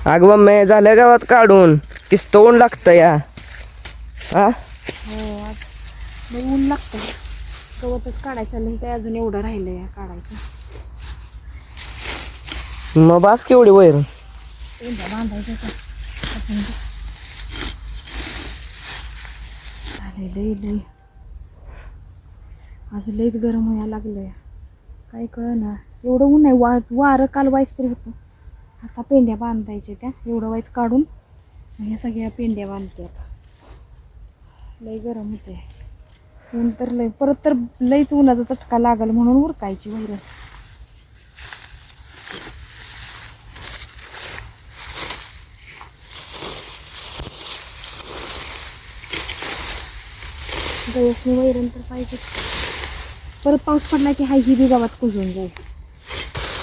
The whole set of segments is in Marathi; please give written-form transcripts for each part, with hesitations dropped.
अगं मम्मी झालं गावात काढून किस्त ऊन लागतं या. हा हो आज लई ऊन लागतं. गवतच काढायचं नाही काय अजून एवढं राहिलं या काढायचं. मग बास केवढी वैर पेंड्या बांधायचं का लई लई आज लईच गरम व्हायला लागलंय. काय कळना एवढं ऊन आहे. वारं काल वाईस तरी होतं. आता पेंड्या बांधायच्या त्या एवढं वाईच काढून ह्या सगळ्या पेंड्या बांधतात. लई गरम होते ऊन तर लई. परत तर लईच उन्हाचा चटका लागल म्हणून उरकायची वैर. गवसनी वैरण तर पाहिजे. परत पाऊस पडला की हाय ही बी गावात कुजून जाईल.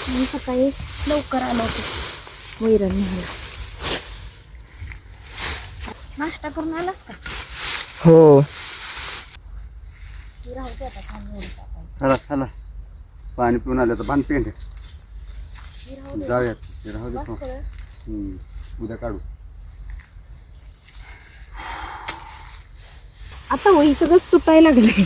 मी सकाळी लवकर आलो होतो वैरण न्यायला. नाश्ता करून आलास का? हो. राहते आता खाली चला चला पाणी पिऊन आलं तर बांध पेंड जाऊयात. ते राहू दे उद्या काढू. आता वही सगळंच तुटायला लागलंय.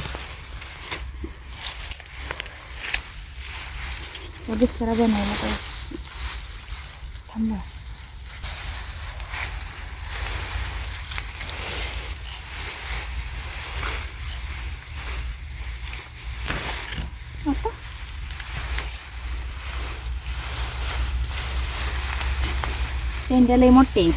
दुसरा बनवायला पाहिजे. थांबा आता पेंड्या लई मोठे आहेत.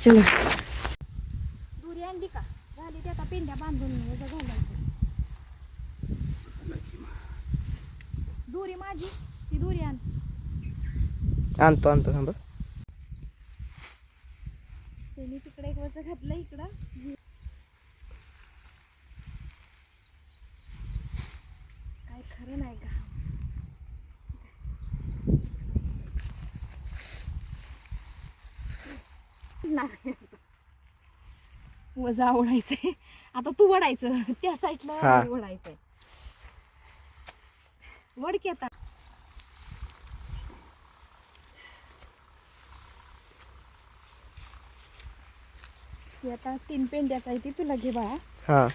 चला दुरी आणली का? झाली ते आता पेंड्या बांधून घालायचं. दुरी माझी ती दुरी आण. आणतो आणतो थांब. त्यांनी तिकडे एक वर्ष घातलं इकडं. काय खरं नाही का? वजा ओढायचंय आता. तू वडायचं त्या साईडला ओढायचंय. वड की आता. ती आता 3 पेंड्याचा आहे ती तुला घे बाळा. हा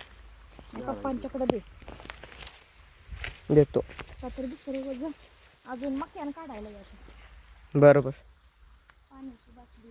पप्पांच्याकडे दे. देतो. तर दुसरे वजन अजून मक्यान काढायला जायचं. बरोबर. पाण्याची बाटली